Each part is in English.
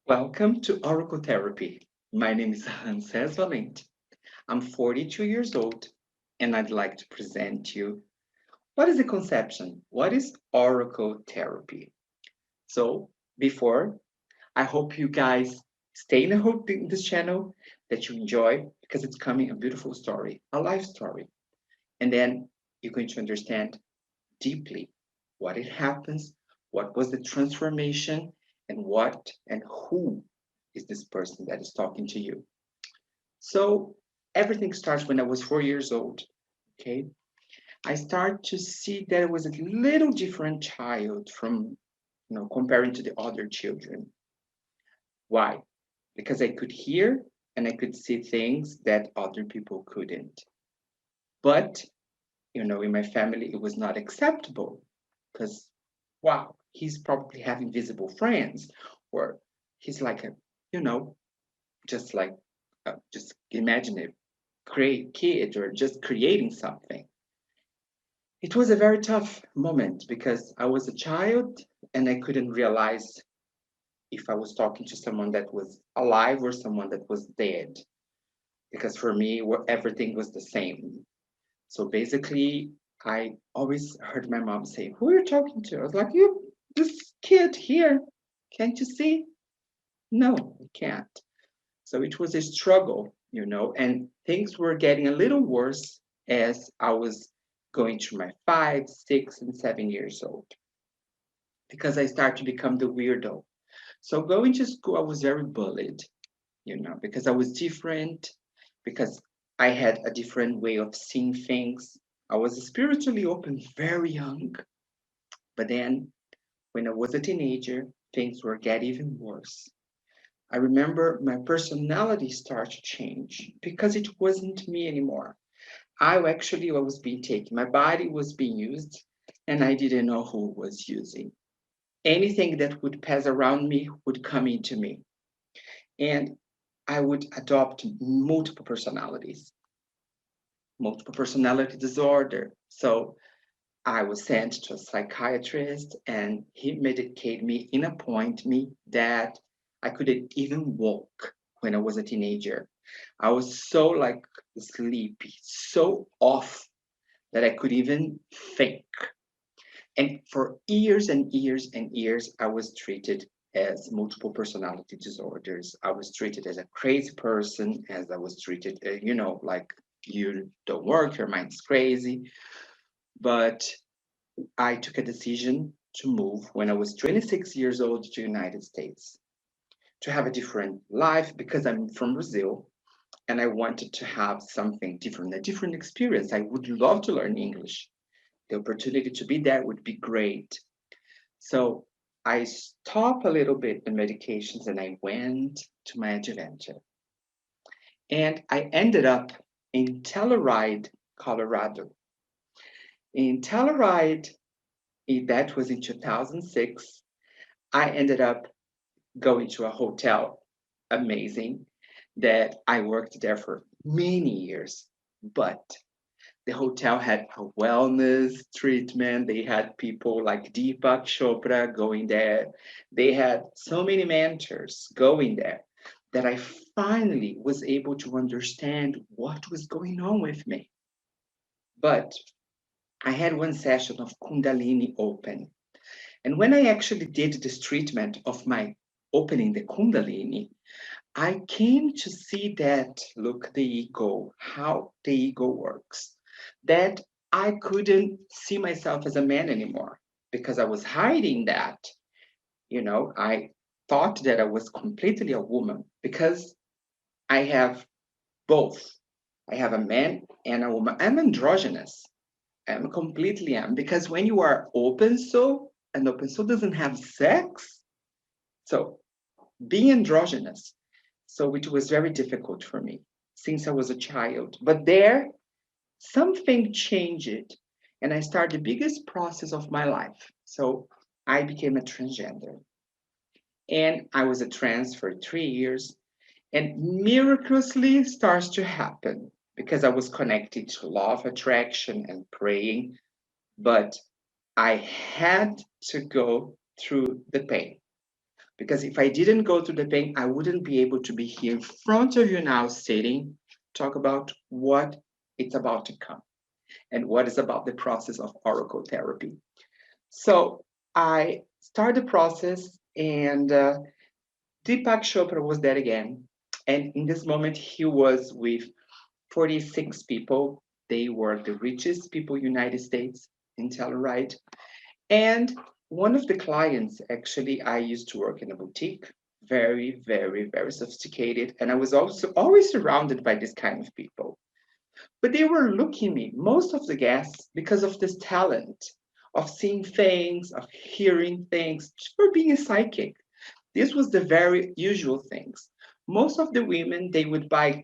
Welcome to Oracle Therapy. My name is Hans Valente. I'm 42 years old, and I'd like to present you what is the conception? What is Oracle Therapy? So, before, I hope you guys stay in this channel, that you enjoy, because it's coming a beautiful story, a life story. And then you're going to understand deeply what it happens, what was the transformation, and what and who is this person that is talking to you. So everything starts when I was 4 years old. Okay. I start to see that I was a little different child from, comparing to the other children. Why? Because I could hear and I could see things that other people couldn't. But, in my family, it was not acceptable because, wow, he's probably having visible friends, or he's like a, you know, just like, just imagine a great kid or just creating something. It was a very tough moment because I was a child and I couldn't realize if I was talking to someone that was alive or someone that was dead. Because for me, everything was the same. So basically, I always heard my mom say, "Who are you talking to?" I was like, "You, this kid here. Can't you see?" No, I can't. So it was a struggle, and things were getting a little worse as I was going through my 5, 6, and 7 years old because I started to become the weirdo. So going to school, I was very bullied, because I was different, because I had a different way of seeing things. I was spiritually open very young, but then when I was a teenager, things were getting even worse. I remember my personality started to change because it wasn't me anymore. I was being taken. My body was being used, and I didn't know who was using. Anything that would pass around me would come into me. And I would adopt multiple personality disorder. So I was sent to a psychiatrist and he medicated me in a point me that I couldn't even walk when I was a teenager. I was so like sleepy, so off that I could even think. And for years and years and years, I was treated as multiple personality disorders. I was treated as a crazy person, as I was treated, like you don't work, your mind's crazy. But I took a decision to move when I was 26 years old to the United States to have a different life because I'm from Brazil and I wanted to have something different, a different experience. I would love to learn English. The opportunity to be there would be great. So I stopped a little bit the medications and I went to my adventure. And I ended up in Telluride, Colorado. In Telluride, that was in 2006, I ended up going to a hotel, amazing, that I worked there for many years. But the hotel had a wellness treatment. They had people like Deepak Chopra going there. They had so many mentors going there that I finally was able to understand what was going on with me. But I had one session of Kundalini open. And when I actually did this treatment of my opening the Kundalini, I came to see that, look, the ego, how the ego works, that I couldn't see myself as a man anymore because I was hiding that. I thought that I was completely a woman because I have both. I have a man and a woman. I'm androgynous. I'm completely am because when you are open soul, an open soul doesn't have sex. So being androgynous. So it was very difficult for me since I was a child. But there, something changed, and I started the biggest process of my life. So I became a transgender, and I was a trans for 3 years, and miraculously starts to happen because I was connected to law of attraction and praying, but I had to go through the pain. Because if I didn't go through the pain, I wouldn't be able to be here in front of you now sitting, talk about what it's about to come and what is about the process of oracle therapy. So I started the process, and Deepak Chopra was there again. And in this moment, he was with 46 people. They were the richest people in the United States in Telluride. And one of the clients, actually, I used to work in a boutique, very, very, very sophisticated. And I was also always surrounded by this kind of people. But they were looking at me, most of the guests, because of this talent of seeing things, of hearing things, for being a psychic. This was the very usual things. Most of the women, they would buy,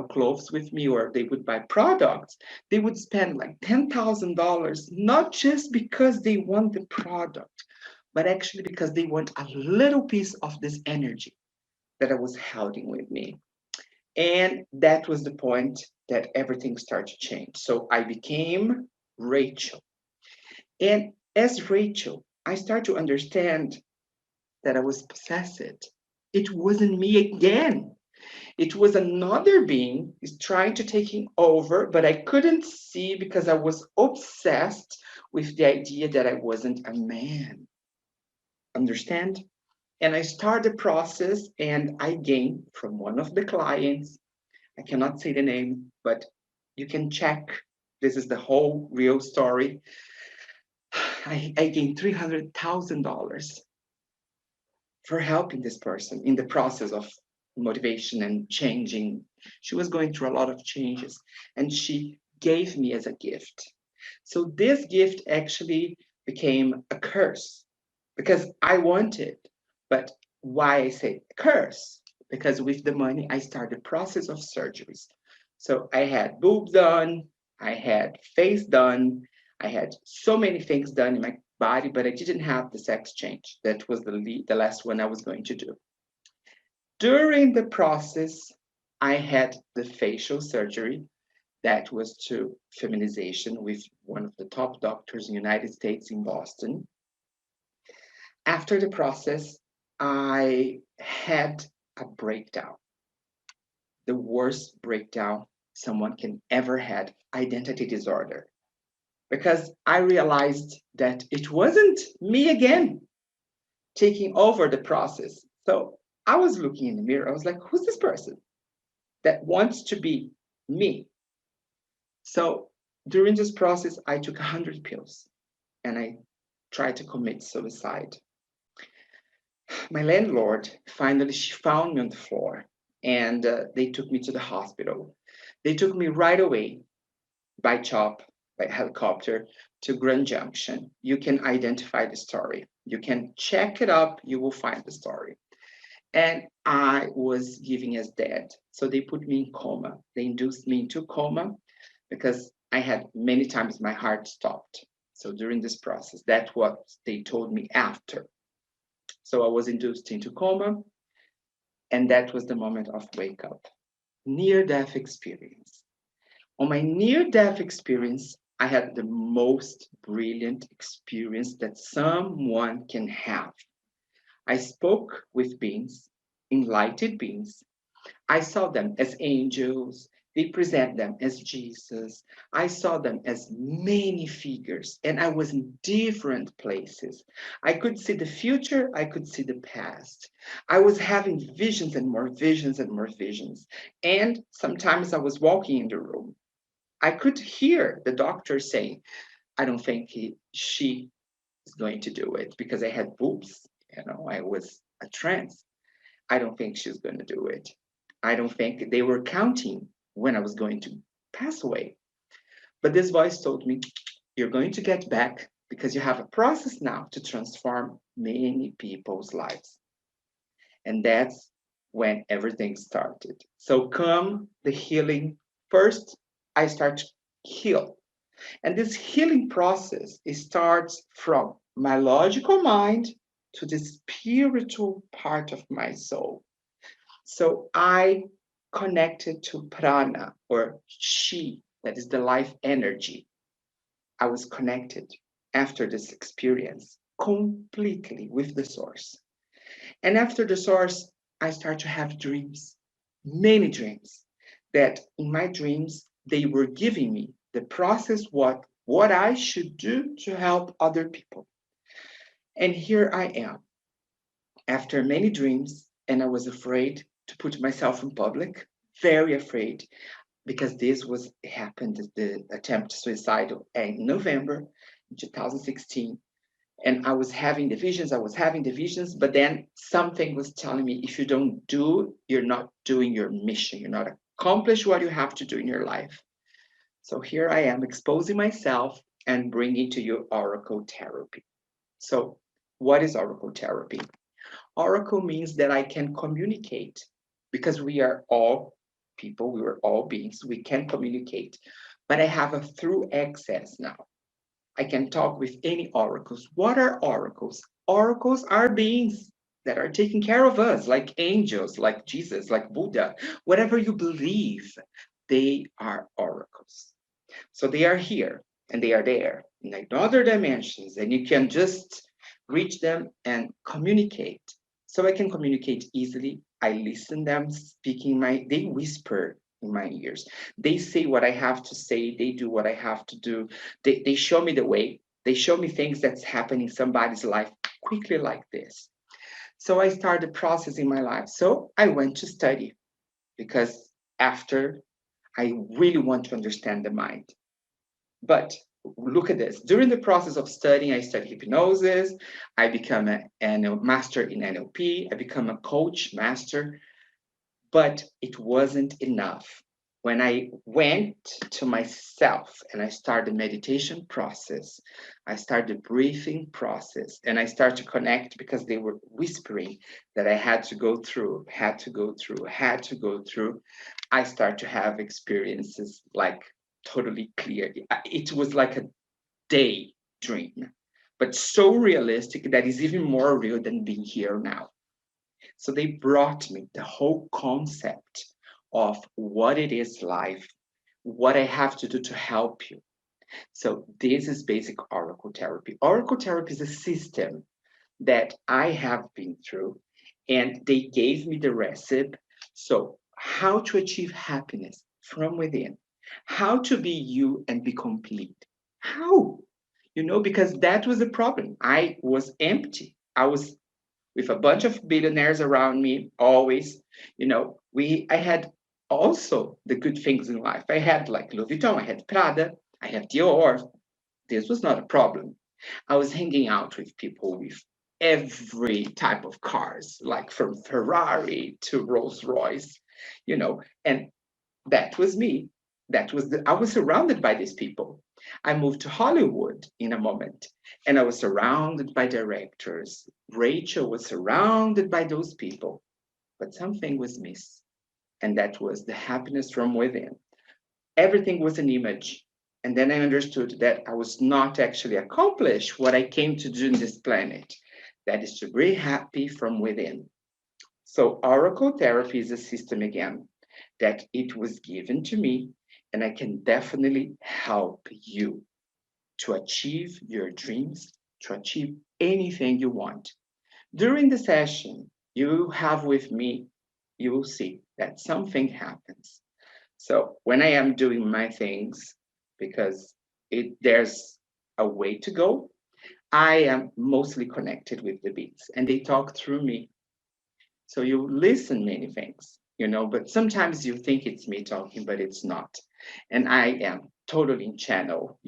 clothes with me, or they would buy products. They would spend like $10,000, not just because they want the product, but actually because they want a little piece of this energy that I was holding with me. And that was the point that everything started to change. So I became Rachel. And as Rachel, I started to understand that I was possessed. It wasn't me again. It was another being is trying to take over, but I couldn't see because I was obsessed with the idea that I wasn't a man. Understand? And I started the process, and I gained from one of the clients. I cannot say the name, but you can check. This is the whole real story. I gained $300,000 for helping this person in the process of motivation and changing. She was going through a lot of changes, and she gave me as a gift. So this gift actually became a curse because I wanted. But why I say curse? Because with the money, I started the process of surgeries. So I had boobs done, I had face done, I had so many things done in my body, but I didn't have the sex change. That was the last one I was going to do. During the process, I had the facial surgery. That was to feminization with one of the top doctors in the United States in Boston. After the process, I had a breakdown, the worst breakdown someone can ever had, identity disorder, because I realized that it wasn't me again taking over the process. So I was looking in the mirror. I was like, who's this person that wants to be me? So during this process, I took 100 pills and I tried to commit suicide. My landlord finally she found me on the floor, and they took me to the hospital. They took me right away by chop, by helicopter to Grand Junction. You can identify the story. You can check it up. You will find the story. And I was giving as dead. So they put me in coma. They induced me into coma because I had many times my heart stopped. So during this process, that's what they told me after. So I was induced into coma, and that was the moment of wake up. Near death experience. On my near death experience, I had the most brilliant experience that someone can have. I spoke with beings, enlightened beings. I saw them as angels. They present them as Jesus. I saw them as many figures, and I was in different places. I could see the future, I could see the past. I was having visions and more visions and more visions. And sometimes I was walking in the room. I could hear the doctor saying, I don't think she is going to do it because I had boobs. I was a trance. I don't think she's going to do it. I don't think they were counting when I was going to pass away. But this voice told me, you're going to get back because you have a process now to transform many people's lives. And that's when everything started. So come the healing. First, I start to heal. And this healing process, it starts from my logical mind to the spiritual part of my soul. So I connected to prana or chi, that is the life energy. I was connected after this experience completely with the source. And after the source, I start to have dreams, many dreams, that in my dreams, they were giving me the process, what I should do to help other people. And here I am, after many dreams, and I was afraid to put myself in public, very afraid, because this was happened, the attempt suicide in November 2016. And I was having the visions, but then something was telling me, if you don't do, you're not doing your mission, you're not accomplish what you have to do in your life. So here I am exposing myself and bringing to you Oracle Therapy. So what is Oracle Therapy? Oracle means that I can communicate, because we are all people, we are all beings, we can communicate, but I have a through access now. I can talk with any oracles. What are oracles? Oracles are beings that are taking care of us, like angels, like Jesus, like Buddha, whatever you believe, they are oracles. So they are here and they are there in like other dimensions, and you can just reach them and communicate. So I can communicate easily. I listen them speaking they whisper in my ears. They say what I have to say. They do what I have to do. They show me the way. They show me things that's happening in somebody's life quickly like this. So I started processing my life. So I went to study, because after I really want to understand the mind. But look at this. During the process of studying, I studied hypnosis. I become a master in NLP. I become a coach master, but it wasn't enough. When I went to myself and I started the meditation process, I started the breathing process, and I started to connect, because they were whispering that I had to go through, had to go through, had to go through. I start to have experiences like totally clear. It was like a daydream, but so realistic that is even more real than being here now. So they brought me the whole concept of what it is life, what I have to do to help you. So this is basic oracle therapy. Oracle therapy is a system that I have been through, and they gave me the recipe. So how to achieve happiness from within, how to be you and be complete. How? Because that was the problem. I was empty. I was with a bunch of billionaires around me, always. I had also the good things in life. I had like Louis Vuitton, I had Prada, I had Dior. This was not a problem. I was hanging out with people with every type of cars, like from Ferrari to Rolls Royce, and that was me. I was surrounded by these people. I moved to Hollywood in a moment, and I was surrounded by directors. Rachel was surrounded by those people, but something was missed, and that was the happiness from within. Everything was an image. And then I understood that I was not actually accomplish what I came to do in this planet. That is to be happy from within. So Oracle therapy is a system again that it was given to me, and I can definitely help you to achieve your dreams, to achieve anything you want. During the session you have with me, you will see that something happens. So when I am doing my things, because there's a way to go, I am mostly connected with the beats and they talk through me. So you listen many things, but sometimes you think it's me talking, but it's not. And I am totally in channel,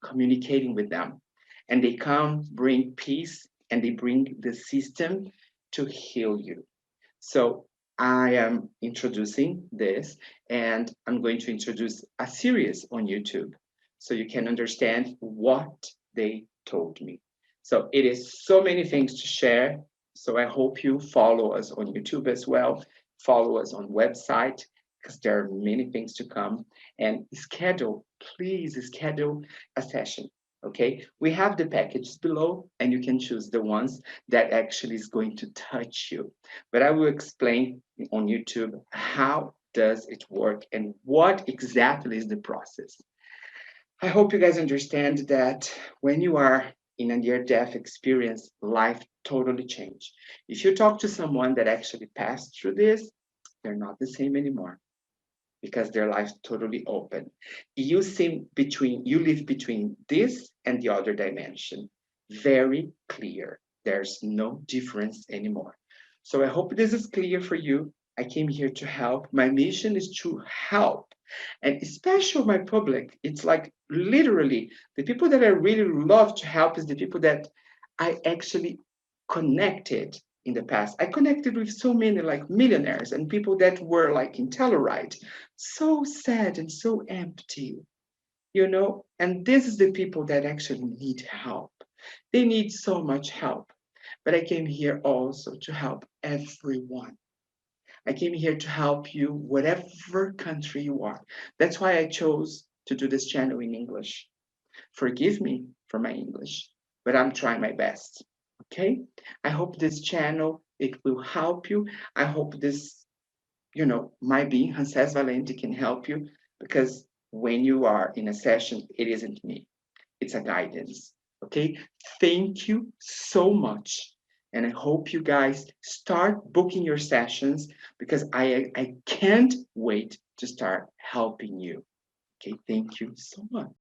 communicating with them. And they come, bring peace, and they bring the system to heal you. So I am introducing this, and I'm going to introduce a series on YouTube so you can understand what they told me. So it is so many things to share. So I hope you follow us on YouTube as well. Follow us on website, because there are many things to come. And please schedule a session. Okay, we have the packages below, and you can choose the ones that actually is going to touch you. But I will explain on YouTube how does it work and what exactly is the process. I hope you guys understand that when you are in a near-death experience, life totally changed. If you talk to someone that actually passed through this, they're not the same anymore because their life's totally open. You live between this and the other dimension. Very clear. There's no difference anymore. So I hope this is clear for you. I came here to help. My mission is to help, and especially my public. It's like literally the people that I really love to help is the people that I actually connected in the past. I connected with so many like millionaires and people that were like in Telluride, so sad and so empty, and this is the people that actually need help. They need so much help. But I came here also to help everyone. I came here to help you, whatever country you are. That's why I chose to do this channel in English. Forgive me for my English, but I'm trying my best. Okay? I hope this channel it will help you. I hope this, my being Hanses Valente can help you, because when you are in a session, it isn't me. It's a guidance. Okay? Thank you so much. And I hope you guys start booking your sessions, because I can't wait to start helping you. Okay, thank you so much.